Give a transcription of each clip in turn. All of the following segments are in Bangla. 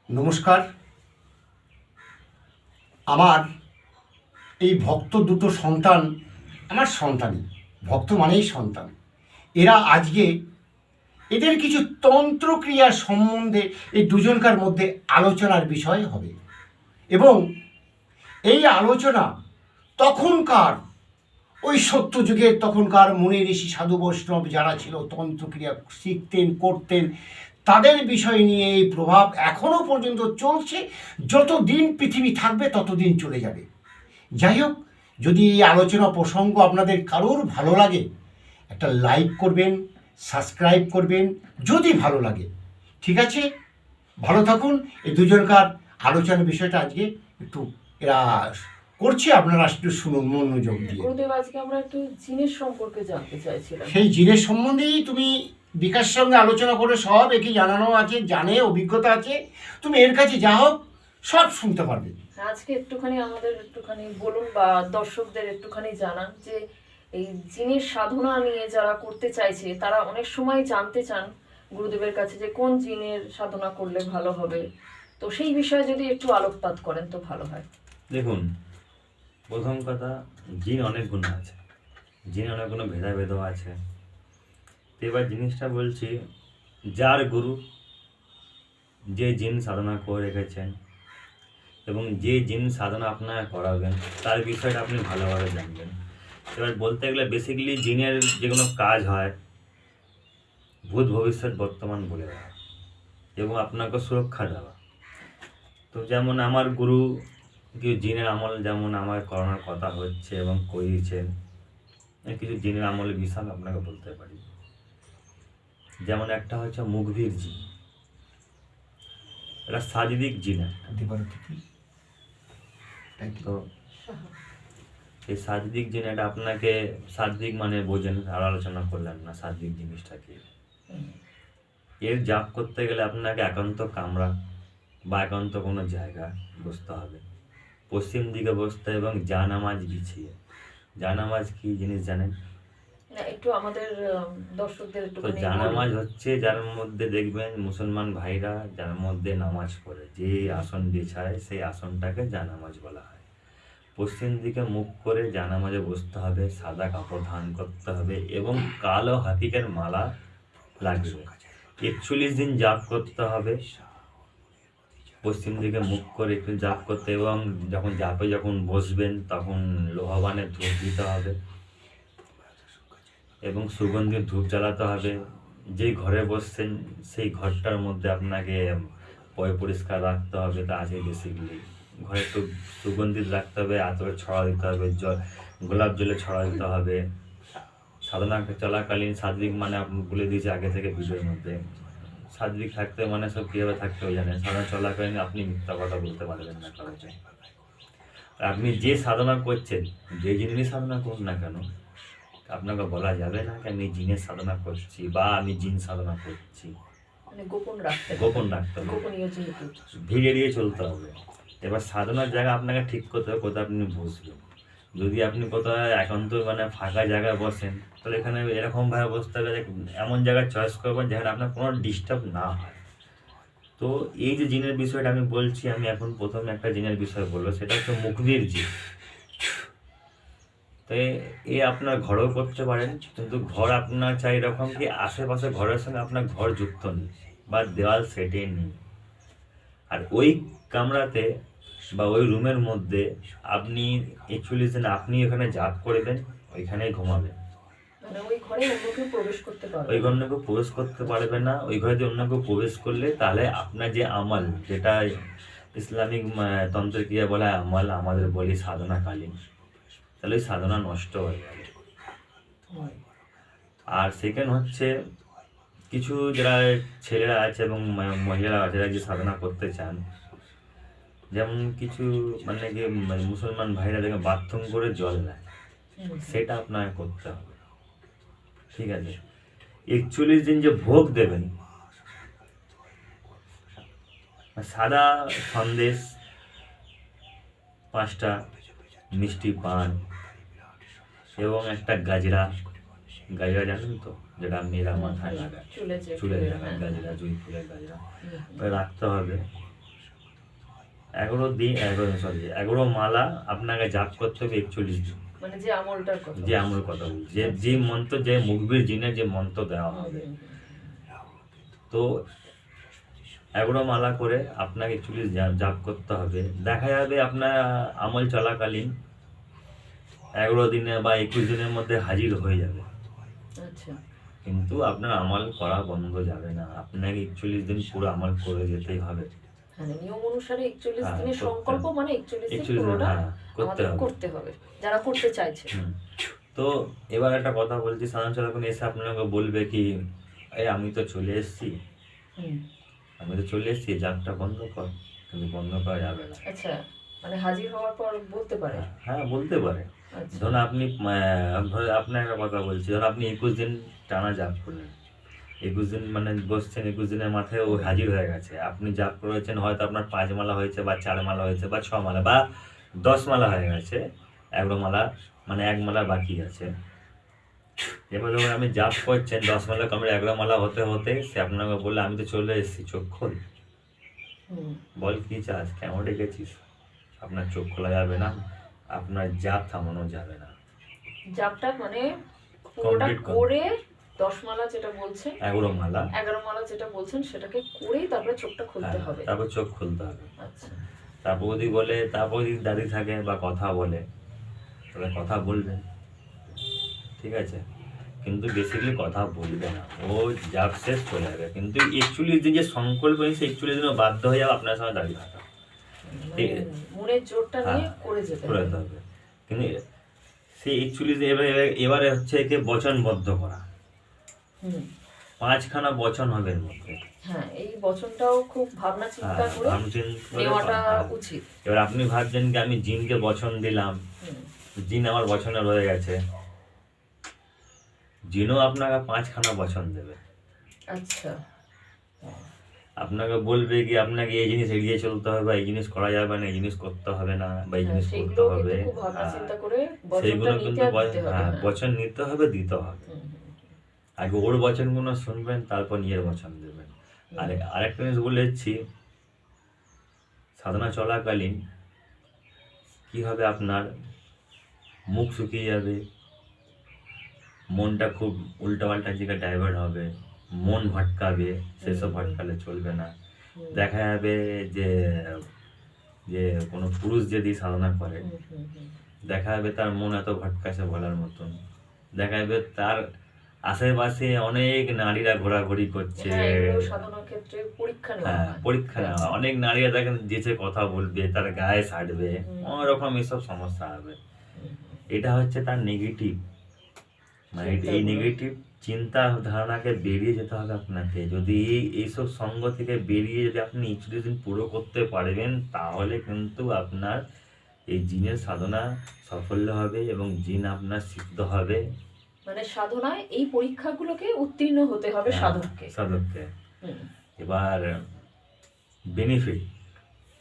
নমস্কার। আমার এই ভক্ত দুটো সন্তান আমার সন্তানই, ভক্ত মানেই সন্তান। এরা আজকে এদের কিছু তন্ত্রক্রিয়া সম্বন্ধে এই দুজনকার মধ্যে আলোচনার বিষয় হবে এবং এই আলোচনা তখনকার ওই সত্যযুগের তখনকার মুনি ঋষি সাধু বৈষ্ণব যারা ছিল, তন্ত্রক্রিয়া শিখতেন করতেন, তাদের বিষয় নিয়ে এই প্রভাব এখনও পর্যন্ত চলছে। যতদিন পৃথিবী থাকবে ততদিন চলে যাবে। যাই হোক, যদি এই আলোচনা প্রসঙ্গ আপনাদের কারোর ভালো লাগে, একটা লাইক করবেন, সাবস্ক্রাইব করবেন যদি ভালো লাগে। ঠিক আছে, ভালো থাকুন। এই দুজনকার আলোচনার বিষয়টা আজকে একটু এরা করছে, আপনারা একটু শুনুন মনোযোগ দিয়ে। গুরুদেব, আজকে আমরা একটু জিনের সম্পর্কে জানতে চাইছিলাম। সেই জিনের সম্বন্ধেই তুমি বিকাশ সঙ্গে আলোচনা করে সব একে জানানো আছে, জানে, অভিজ্ঞতা আছে। তুমি এর কাছে যা হোক সব শুনতে পারবে। আজকে আমাদের একটুখানি বলুন বা দর্শকদের একটুখানি জানান যে এই জিনের সাধনা নিয়ে যারা করতে চাইছে তারা অনেক সময় জানতে চান গুরুদেবের কাছে যে কোন জিনের সাধনা করলে ভালো হবে। তো সেই বিষয়ে যদি একটু আলোকপাত করেন তো ভালো হয়। দেখুন, প্রথম কথা, জিন অনেক গুণ আছে, জিন অনেক কোনো ভেদাভেদও আছে। তো এবার জিনিসটা বলছি, যার গুরু যে জিন সাধনা করে রেখেছেন এবং যে জিন সাধনা আপনারা করাবেন তার বিষয়টা আপনি ভালোভাবে জানবেন। এবার বলতে গেলে বেসিক্যালি জিনের যে কোনো কাজ হয় ভূত ভবিষ্যৎ বর্তমান বলে দেওয়া এবং আপনাকে সুরক্ষা দেওয়া। তো যেমন আমার গুরু কিছু জিনের আমল যেমন আমার করানোর কথা হচ্ছে এবং করিয়েছেন, কিছু জিনের আমলের বিষয় আমি আপনাকে বলতে পারি। যেমন একটা হচ্ছে মুখভির জিন, এটা শারীরিক জিন। তো এই শারীরিক জিন, এটা আপনাকে শারীরিক মানে বোঝেন, আর আলোচনা করলেন না শারীরিক জিনিসটা কি। এর জাপ করতে গেলে আপনাকে একান্ত কামরা বা একান্ত কোনো জায়গা বসতে হবে, পশ্চিম দিকে বসতে এবং জানামাজ বিছিয়ে। জানামাজ কি জিনিস জানেন? একটু আমাদের দর্শকদের একটু তো জানামাজ হচ্ছে যার মধ্যে দেখবেন মুসলমান ভাইরা যার মধ্যে নামাজ পড়ে যে আসন বিছায় সেই আসনটাকে জানামাজ বলা হয়। পশ্চিম দিকে মুখ করে জানামাজে বসতে হবে, সাদা কাপড় ধারণ করতে হবে এবং কালো হাতিকের মালা লাগবে। 41 দিন জাপ করতে হবে, পশ্চিম দিকে মুখ করে একটু জাপ করতে, এবং যখন বসবেন তখন লোহাবানের ধূপ দিতে হবে এবং সুগন্ধি ধূপ জ্বালাতে হবে। যেই ঘরে বসছেন সেই ঘরটার মধ্যে আপনাকে পরিষ্কার রাখতে হবে। তা আছে বেসিক্যালি ঘরে একটু সুগন্ধি রাখতে হবে, আতরে ছড়া দিতে হবে, গোলাপ জলে ছড়া দিতে হবে। সাধনা চলাকালীন সাত্বিক মানে বলে দিয়েছে আগে থেকে ভিডিওর মধ্যে, সাত্বিক থাকতে মানে সব কীভাবে থাকতে হবে জানেন। সাধনা চলাকালীন আপনি মিথ্যা কথা বলতে পারবেন না কাউকে। আপনি যে সাধনা করছেন, যে জিনিস সাধনা করুন না কেন, আপনাকে বলা যাবে না আমি জিনের সাধনা করছি বা আমি জিন সাধনা করছি। গোপন রাখতে হবে, ভিড় এড়িয়ে চলতে হবে। এবার সাধনার জায়গা আপনাকে ঠিক করতে হবে কোথায় আপনি বসবেন। যদি আপনি কোথাও একান্ত মানে ফাঁকা জায়গায় বসেন, তাহলে এখানে এরকমভাবে বসতে হবে, এমন জায়গায় চয়েস করবেন যেখানে আপনার কোনো ডিস্টার্ব না হয়। তো এই যে জিনের বিষয়টা আমি বলছি, আমি এখন প্রথমে একটা জিনের বিষয় বলবো, সেটা হচ্ছে মুখবির জিন। তো এ আপনার ঘরেও করতে পারেন, কিন্তু ঘর আপনার চাই এরকম কি আশেপাশে ঘরের সঙ্গে আপনার ঘর যুক্ত নেই বা দেওয়াল সেটে নেই। আর ওই কামরাতে বা ওই রুমের মধ্যে আপনি 41 দিন আপনি ওখানে জাপ করবেন, ওইখানেই ঘুমাবেন। ওই ঘরে অন্য কেউ প্রবেশ করতে পারবে না। ওই ঘরে যদি অন্য কেউ প্রবেশ করলে তাহলে আপনার যে আমল, যেটা ইসলামিক তন্ত্রের ক্রিয়া বলা হয় আমল, আমাদের বলি সাধনাকালীন, তাহলে ওই সাধনা নষ্ট হয়ে যাবে। আর সেকেন্ড হচ্ছে কিছু যারা ছেলেরা আছে এবং মহিলারা আছে যারা যে সাধনা করতে চান, যেমন কিছু মানে কি মুসলমান ভাইরা দেখে বাথরুম করে জল নেয়, সেটা আপনাকে করতে হবে। ঠিক আছে, 41 দিন যে ভোগ দেবেন, সাদা সন্দেশ 5টা, মিষ্টি পান এবং একটা গাজরা জানেন তো, যেটা মেয়েরা মাথায় লাগায়, চুলে লাগায় গাজরা, জুঁই ফুলের গাজরা রাখতে হবে। 11 মালা আপনাকে জাপ করতে হবে 41 দিন। মানে যে আমলটার কথা যে আমল কথা বলছি, যে মন্ত্র, যে মুখবির জিনে যে মন্ত্র দেওয়া হবে, তো 11 মালা করে আপনাকে 41 জাপ করতে হবে। দেখা যাবে আপনার আমল চলাকালীন 11 দিনে বা 21 দিনের মধ্যে হাজির হয়ে যাবে, আচ্ছা কিন্তু আপনার আমল করা বন্ধ যাবে না, আপনাকে 41 দিন পুরো আমল করে যেতেই হবে। মানে নিয়ম অনুসারে 41 হ্যাঁ, দিনের করতে সংকল্প, হবে। মানে 41 দিন 41 দিন, পুরোটা হ্যাঁ, করতে আমাদের হবে। করতে হবে যারা করতে চাইছে। হুম। তো এবার একটা কথা বলছি, সাধারণ যখন এসে আপনাকে বলবে কি, এই আমি তো চলে এসেছি, জাপটা বন্ধ কর, কিন্তু বন্ধ করা যাবে না। আচ্ছা, মানে হাজির হওয়ার পর বলতে পারে। হ্যাঁ, বলতে পারে। আচ্ছা ধরুন আপনি আপনার একটা কথা বলছি, ধরুন আপনি 21 দিন টানা জাপ করলেন, 21 দিন মানে বসছেন, 21 দিনের মাথায় ও হাজির হয়ে গেছে, আপনি জাপ করেছেন, হয়তো আপনার 5 মালা হয়েছে বা 4 মালা হয়েছে বা 6 মালা বা 10 মালা হয়ে গেছে, 11 মালা মানে 1 মালা বাকি আছে। এবার যখন আপনি জাপ করছেন 10 মালা কমপ্লিট, 11 মালা হতে হতে সে আপনাকে বললে আমি তো চলে এসেছি, চোখ খোল। হুম, বল কি চাস, কেমন রেখেছিস? আপনার চোখ খোলা যাবে না, আপনার জাপ থামানো যাবে না। জাপটা মানে পুরোটা Complete করুন। করে 10 মালা যেটা বলছেন, 11 মালা, 11 মালা যেটা বলছেন সেটাকে করেই তারপরে চোখটা খুলতে হ্যাঁ, হবে। তারপর চোখ খুলতে হবে। আচ্ছা তারপর যদি দাঁড়িয়ে থাকে বা কথা বলে, তাহলে কথা বলবেন, ঠিক আছে, কিন্তু বেসিক্যালি কথা বলবে না, ও জাপ শেষ চলে যাবে, কিন্তু 41 দিন যে সংকল্প নিয়েছে, 41 দিনও বাধ্য হয়ে যাবে আপনার সঙ্গে দাঁড়িয়ে থাকা, মানে মনের জোরটা নিয়ে হ্যাঁ, করে যেতে করে হবে। যেতে হবে। কিন্তু সেই 41 এবারে হচ্ছে একে বচনবদ্ধ করা, হুম, 5খানা বচন হবে এর মধ্যে। হ্যাঁ, এই বচনটাও খুব ভাবনা চিন্তা হ্যাঁ, করে ভাবচিন্তা করে নেওয়াটা হ্যাঁ। উচিত। এবার আপনি ভাবছেন কি আমি জিনকে বচন দিলাম, হুম, জিন আমার বচনে রয়ে গেছে, জিনও আপনাকে 5খানা বচন দেবে, আচ্ছা আপনাকে বলবে কি আপনাকে এই জিনিস এড়িয়ে চলতে হবে, বা এই জিনিস করা যাবে না, এই জিনিস করতে হবে না, বা এই হ্যাঁ, জিনিস করতে সেইগুলো হবে। কিন্তু খুব ভাবনা হ্যাঁ, চিন্তা করে বচনটা সেইগুলো নিতে কিন্তু আর দিতে হবে। হ্যাঁ। বচন নিতে হবে, দিতে হবে। হুম, আগে ওর বচনগুলো শুনবেন, তারপর নিজের বচন দেবেন। আর আরেকটা জিনিস বলেছি, সাধনা চলাকালীন কি হবে, আপনার মুখ শুকিয়ে যাবে, মনটা খুব উল্টাপাল্টা জায়গায় ডাইভার্ট হবে, মন ভটকাবে, সেসব ভটকালে চলবে না। হুম, দেখা যাবে যে যে কোনো পুরুষ যদি সাধনা করে, হুম, হুম, হুম। দেখা যাবে তার মন এত ভটকাছে বলার মতন, দেখা যাবে তার আশেপাশে অনেক নারীরা ঘোরাঘুরি করছে, হ্যাঁ, এগুলো সাধনার ক্ষেত্রে পরীক্ষা নেওয়া হ্যাঁ, হয়। পরীক্ষা নেওয়া, অনেক নারীরা দেখেন যেচে কথা বলবে, তার গায়ে ছাড়বে, অনেক রকম এসব সমস্যা হবে। হুম, এটা হচ্ছে তার নেগেটিভ, মানে এই চিন্তাগুলো। নেগেটিভ চিন্তা ধারণাকে বেরিয়ে যেতে হবে আপনাকে। যদি এইসব সঙ্গ থেকে বেরিয়ে যদি আপনি 41 দিন পুরো করতে পারবেন, তাহলে কিন্তু আপনার এই জিনের সাধনা সাফল্য হবে এবং জিন আপনার সিদ্ধ হবে। মানে সাধনায় এই পরীক্ষাগুলোকে উত্তীর্ণ হতে হবে সাধককে। সাধককে। হুম, এবার বেনিফিট,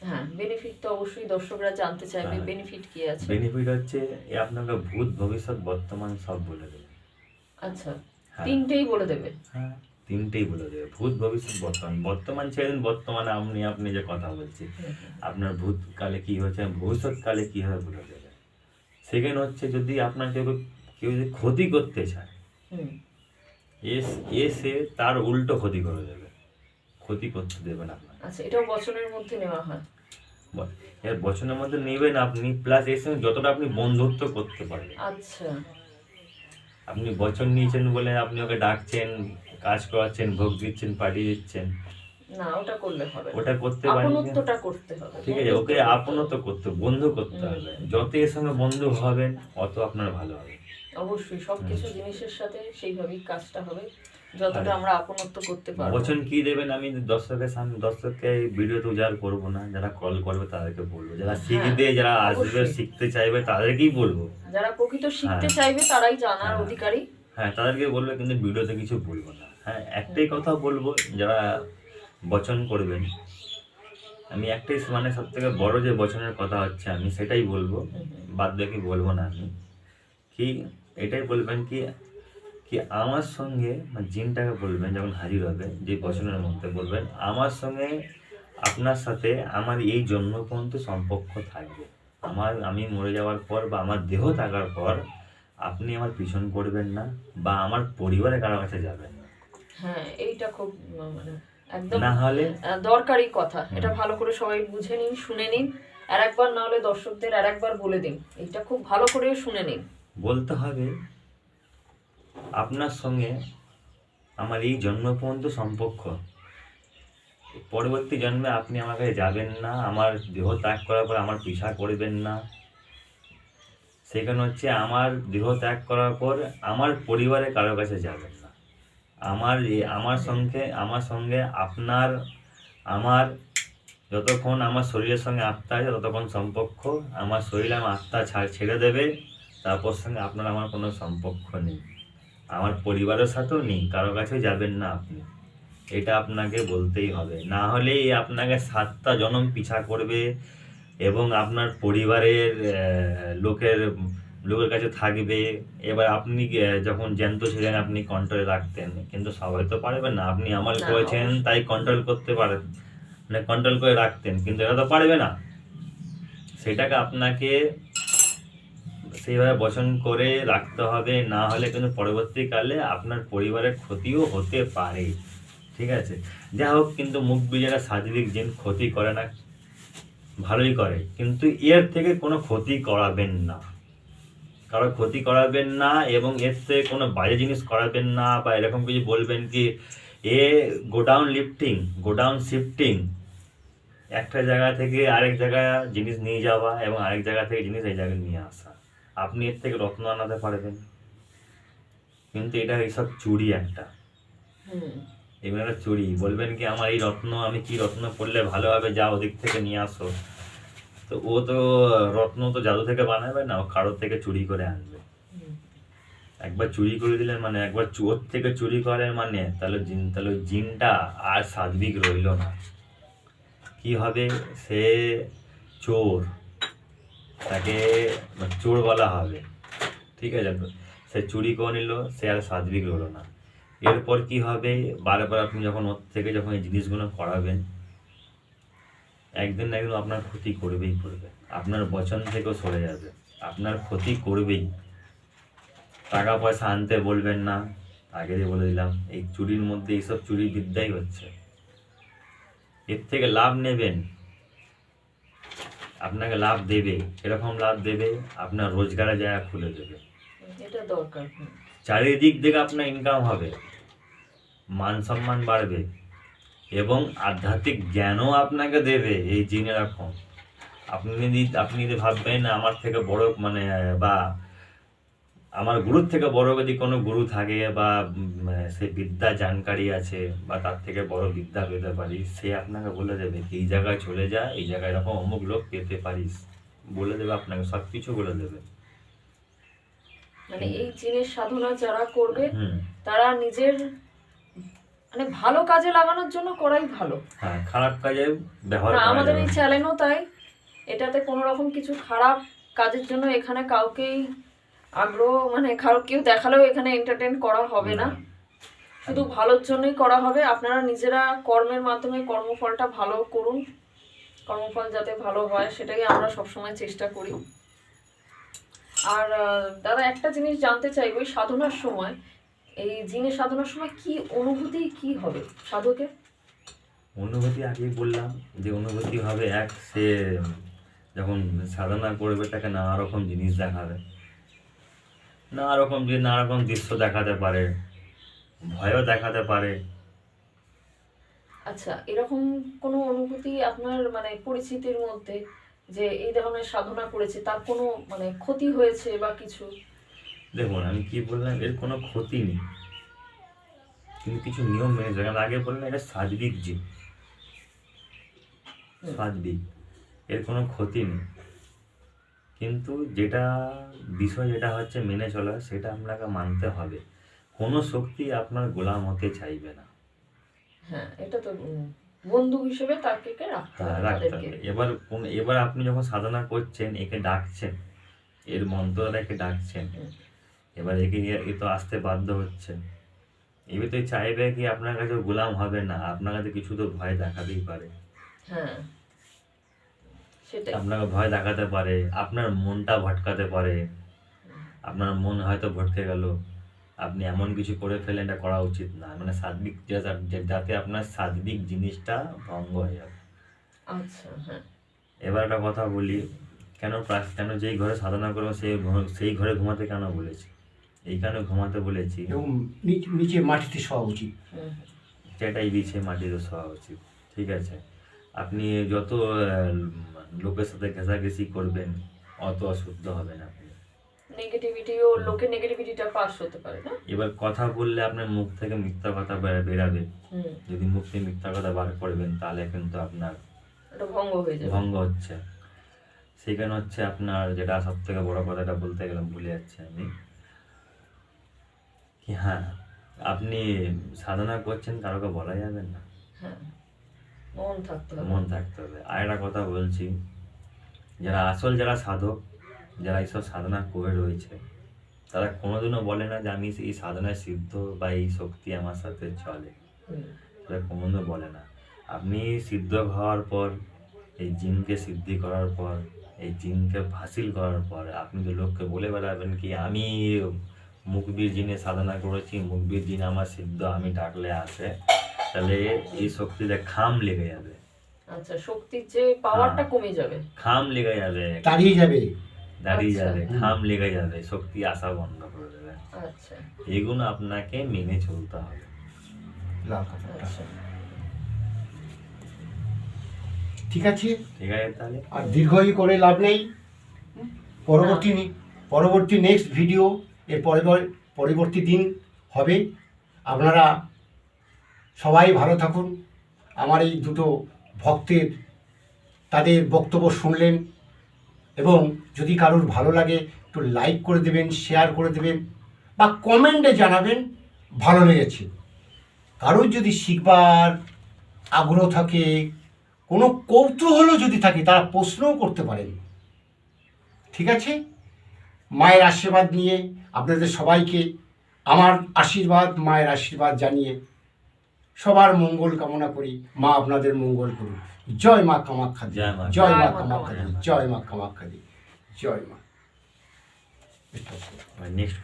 হ্যাঁ, বেনিফিট তো অবশ্যই দর্শকরা জানতে চাইবে, হ্যাঁ। বেনিফিট কি আছে। বেনিফিট হচ্ছে এ আপনাকে ভূত ভবিষ্যৎ বর্তমান সব বলে দেবে। আচ্ছা, হ্যাঁ। তিনটেই বলে দেবে। হ্যাঁ, তিনটেই বলে দেবে, ভূত ভবিষ্যৎ বর্তমান। বর্তমান ছেড়ে দিন, বর্তমানে আপনি যে কথা বলছি, হুম, হুম, আপনার ভূতকালে কি হয়েছে, ভবিষ্যৎকালে কি হবে বলে দেবে। সেকেন্ড হচ্ছে যদি আপনার কেউ যদি ক্ষতি করতে চায়, হুম, সে তার উল্টো ক্ষতি করে দেবে, ক্ষতি করতে দেবে না আপনার। আচ্ছা, এটাও বচনের মধ্যে নেওয়া হয়। এর বচনের মধ্যে নেবেন আপনি, প্লাস এর সঙ্গে যতটা আপনি বন্ধুত্ব করতে পারবেন। আচ্ছা, আপনি বচন নিয়েছেন বলে আপনি ওকে ডাকছেন, কাজ করাচ্ছেন, ভোগ দিচ্ছেন, পাঠিয়ে দিচ্ছেন, না ওটা করলে হবে না। ওটা করতে পারেন, আপনত্বটা করতে হবে। ঠিক আছে, ওকে আপনত্ব করতে, বন্ধু করতে হবে। যত এর সঙ্গে বন্ধু হবেন অত আপনার ভালো হবে। অবশ্যই সবকিছু জিনিসের সাথে সেইভাবেই কাজটা হবে, যতটা আমরা আপনত্ব করতে পারবো। বচন কি দেবেন আমি দর্শকের সামনে, দর্শককে এই ভিডিওতে উজাড় করবো না, যারা কল করবে তাদেরকে বলবো, যারা শিখবে, যারা আসবে অবশ্যই। শিখতে চাইবে তাদেরকেই বলবো। যারা প্রকৃত শিখতে হ্যাঁ। চাইবে তারাই জানার হ্যাঁ। অধিকারী। হ্যাঁ, তাদেরকে বলবে, কিন্তু ভিডিওতে কিছু বলবো না। হ্যাঁ, একটাই কথা বলবো, যারা বচন করবেন, আমি একটাই মানে সব থেকে বড় যে বচনের কথা হচ্ছে আমি সেটাই বলবো, বাদ বাকি বলবো না আমি। কি এটাই বলবেন কি, কি আমার সঙ্গে, মানে জিনটাকে বলবেন যখন হাজির হবে, যে বচনের মধ্যে বলবেন আমার সঙ্গে আপনার সাথে আমার এই জন্ম পর্যন্ত সম্পর্ক থাকবে। আমি মরে যাওয়ার পর বা আমার দেহ থাকার পর আপনি আমার পিছন করবেন না বা আমার পরিবারের কারো কাছে যাবেন না। হ্যাঁ, এইটা খুব মানে একদম না হলে দরকারি কথা। এটা ভালো করে সবাই বুঝে নিন, শুনে নিন। আর একবার না হলে দর্শকদের আর একবার বলে দিন, এটা খুব ভালো করে শুনে নিন। বলতে হবে আপনার সঙ্গে আমার এই জন্ম পর্যন্ত সম্পর্ক, পরবর্তী জন্মে আপনি আমার কাছে যাবেন না, আমার দেহ ত্যাগ করার পর আমার পিছা করবেন না। সেখানে হচ্ছে আমার দেহ ত্যাগ করার পর আমার পরিবারের কারোর কাছে যাবেন না। আমার সঙ্গে আমার যতক্ষণ আমার শরীরের সঙ্গে আত্মা আছে ততক্ষণ সম্পর্ক। আমার শরীর আমার আত্মা ছেড়ে দেবে, তারপর সঙ্গে আপনার আমার কোনো সম্পর্ক নেই। আমার পরিবারের সাথেও নেই, কারো কাছে যাবেন না আপনি। এটা আপনাকে বলতেই হবে, না হলে আপনাকে 7টা জনম পিছা করবে এবং আপনার পরিবারের লোকের কাছে থাকবে। এবার আপনি যখন জ্যান্ত ছিলেন আপনি কন্ট্রোলে রাখতেন, কিন্তু সবাই তো পারবেন না। আপনি আমল না, করেছেন অবশ্যই। তাই কন্ট্রোল করতে পারেন, মানে কন্ট্রোল করে রাখতেন, কিন্তু এরা তো পারবে না। সেটাকে আপনাকে সেইভাবে বচন করে রাখতে হবে, না হলে কিন্তু পরবর্তীকালে আপনার পরিবারের ক্ষতিও হতে পারে। ঠিক আছে, যাই হোক, কিন্তু মুখ বিজয়ের শারীরিক জিন ক্ষতি করে না, ভালোই করে, কিন্তু এর থেকে কোনো ক্ষতি করাবেন না, কারো ক্ষতি করাবেন না, এবং এর থেকে কোনো বাজে জিনিস করাবেন না। বা এরকম কিছু বলবেন কি গোডাউন শিফটিং, একটা জায়গা থেকে আরেক জায়গায় জিনিস নিয়ে যাওয়া এবং আরেক জায়গা থেকে জিনিস এই জায়গায় নিয়ে আসা। আপনি এর থেকে রত্ন আনাতে পারবেন, কিন্তু এটা এইসব চুরি একটা। এগুলো একটা চুরি। বলবেন কি আমার এই রত্ন, আমি কি রত্ন পড়লে ভালো হবে, যা ওদিক থেকে নিয়ে আসো। তো ও তো রত্ন তো জাদু থেকে বানাবে না, ও কারোর থেকে চুরি করে আনবে। একবার চুরি করে দিলে মানে, একবার চোর থেকে চুরি করে মানে, তাহলে ওই জিনটা আর সাত্বিক রইল না। কি হবে, সে চোর, তাকে চোর বলা হবে। ঠিক আছে, সে চুরি করে নিল, সে আর সাত্বিক রইল না। এরপর কি হবে, বারবার আপনি যখন ওর থেকে যখন এই জিনিসগুলো করাবেন, একদিন না একদিন আপনার ক্ষতি করবেই করবে। আপনার বচন থেকেও সরে যাবে, আপনার ক্ষতি করবেই। টাকা পয়সা আনতে বলবেন না, আগে বলে দিলাম। এই চুরির মধ্যে এইসব চুরি বিদ্যাই হচ্ছে। এর থেকে লাভ নেবেন, আপনাকে লাভ দেবে, এরকম লাভ দেবে আপনার রোজগারের জায়গা খুলে দেবে। এটা দরকার। চারিদিক থেকে আপনার ইনকাম হবে, মান সম্মান বাড়বে এবং আধ্যাত্মিক জ্ঞানও আপনাকে দেবে এই জিনে। এরকম আপনি যদি ভাববেন আমার থেকে বড় মানে, বা আমার গুরুর থেকে বড় যদি কোনো গুরু থাকে বা সে বিদ্যা জানকারী আছে বা তার থেকে বড় বিদ্যা পেতে পারিস, সে আপনাকে বলে দেবে এই জায়গায় চলে যা, এই জায়গায় এরকম অমুক লোক পেতে পারিস, বলে দেবে আপনাকে, সব কিছু বলে দেবে। মানে এই জিনের সাধনা যারা করবে তারা নিজের মানে ভালো কাজে লাগানোর জন্য করাই ভালো। হ্যাঁ, খারাপ কাজে ব্যবহার না, করা আমাদের যাবে এই না। চ্যানেলও তাই। এটাতে কোনো রকম কিছু খারাপ কাজের জন্য এখানে কাউকেই আগ্রহ মানে কেউ দেখালেও এখানে এন্টারটেইন করা হবে না। শুধু ভালোর জন্যই করা হবে। আপনারা নিজেরা কর্মের মাধ্যমে কর্মফলটা ভালো করুন, কর্মফল যাতে ভালো হয় সেটাই আমরা সবসময় চেষ্টা করি। আর দাদা, একটা জিনিস জানতে চাই, ওই সাধনার সময়, এই জিনের সাধনার সময় কি অনুভূতি কি হবে সাধকের? অনুভূতি আগেই বললাম যে অনুভূতি হবে, সে যখন সাধনা করবে তাকে নানা রকম জিনিস দেখাবে, নানা রকম দৃশ্য দেখাতে পারে, ভয়ও দেখাতে পারে। আচ্ছা, এরকম কোনো অনুভূতি আপনার মানে পরিচিতির মধ্যে যে এই ধরনের সাধনা করেছে তার কোনো মানে ক্ষতি হয়েছে বা কিছু? দেখুন, আমি কি বললাম, এর কোনো ক্ষতি নেই, কিন্তু কিছু নিয়ম মেনে চলে। আমি আগে বললাম এটা সাত্বিক জীব, সাত্বিক, এর কোনো ক্ষতি নেই, কিন্তু যেটা হচ্ছে মেনে চলা, সেটা আপনাকে মানতে হবে। কোনো শক্তি আপনার গোলাম হতে চাইবে না। হ্যাঁ, এটা তো বন্ধু হিসেবে তাকে রাখতে হবে তাদেরকে। এবার আপনি যখন সাধনা করছেন, একে ডাকছেন, এর মন্ত্রটা একে ডাকছেন, এবার এ তো আসতে বাধ্য হচ্ছে। এবার তো চাইবে কি আপনার কাছে গোলাম হবে না, আপনার কাছে কিছু তো ভয় দেখাতেই পারে। হ্যাঁ, সেটাই। আপনাকে ভয় দেখাতে পারে, আপনার মনটা ভটকাতে পারে, আপনার মন হয়তো ভটকে গেল, আপনি এমন কিছু করে ফেলেন, এটা করা উচিত না, মানে সাত্বিক যাতে আপনার সাত্বিক জিনিসটা ভঙ্গ হয়ে যাবে। আচ্ছা, হ্যাঁ। এবার একটা কথা বলি, কেন যেই ঘরে সাধনা করবো সেই ঘরে ঘুমাতে কেন বলেছি, এইখানে ঘুমাতে বলেছি, এবং নিচে মাটিতে শোয়া উচিত। হুম, সেটাই বিছে মাটিতে শোয়া উচিত। ঠিক আছে, আপনি যত লোকের সাথে ঘেঁষাঘেঁষি করবেন অত অশুদ্ধ হবেন আপনি। নেগেটিভিটিও, লোকের নেগেটিভিটিটা পাস হতে পারে না। এবার কথা বললে আপনার মুখ থেকে মিথ্যা কথা বেরাবে, হুম, যদি মুখ থেকে মিথ্যা কথা বার করবেন তাহলে কিন্তু আপনার এটা ভঙ্গ হয়ে যাবে। ভঙ্গ হচ্ছে। সেখানে হচ্ছে আপনার যেটা সব থেকে বড় কথাটা বলতে গেলাম, ভুলে যাচ্ছি আমি, কি হ্যাঁ, আপনি সাধনা করছেন কারোকে বলা যাবে না, হ্যাঁ, মন থাকতে হবে। মন থাকতে হবে। আর একটা কথা বলছি, যারা সাধক, যারা এইসব সাধনা করে রয়েছে, তারা কোনোদিনও বলে না যে আমি এই সাধনায় সিদ্ধ বা এই শক্তি আমার সাথে চলে, হুম, তারা কোনোদিনও বলে না। আপনি সিদ্ধ হওয়ার পর, এই জিনকে সিদ্ধি করার পর, এই জিনকে হাসিল করার পর আপনি তো লোককে বলে বেড়াবেন কি আমি মুখবীর জিনে সাধনা করেছি, মুখবীর জিন আমার সিদ্ধ, আমি ডাকলে আসে, তাহলে এই শক্তিতে খাম লেগে যাবে, আচ্ছা, শক্তির যে পাওয়ারটা কমে যাবে, খাম লেগে যাবে, দাঁড়িয়ে যাবে। দাঁড়িয়ে আচ্ছা। যাবে, খাম লেগে যাবে, শক্তি আসা বন্ধ করে দেবে। আচ্ছা, এগুলো আপনাকে মেনে চলতে হবে। লাল কাপড়টা। আচ্ছা, ঠিক আছে, ঠিক আছে তাহলে, আর দীর্ঘই করে লাভ নেই। পরবর্তী নেক্সট ভিডিও এর পরবর্তী দিন হবে। আপনারা সবাই ভালো থাকুন। আমার এই দুটো ভক্তের তাদের বক্তব্য শুনলেন, এবং যদি কারোর ভালো লাগে একটু লাইক করে দেবেন, শেয়ার করে দেবেন, বা কমেন্টে জানাবেন ভালো লেগেছে। কারোর যদি শিখবার আগ্রহ থাকে, কোনো কৌতূহলও যদি থাকে, তারা প্রশ্নও করতে পারেন। ঠিক আছে, মায়ের আশীর্বাদ নিয়ে আপনাদের সবাইকে আমার আশীর্বাদ, মায়ের আশীর্বাদ জানিয়ে সবার মঙ্গল কামনা করি। মা আপনাদের মঙ্গল করুন। জয় মা কামাখ্যা দেবী, জয় মা। জয় মা জয় মা কামাখ্যা দেবী, জয় মা কামাখ্যা দেবী, জয় মা। নেক্সট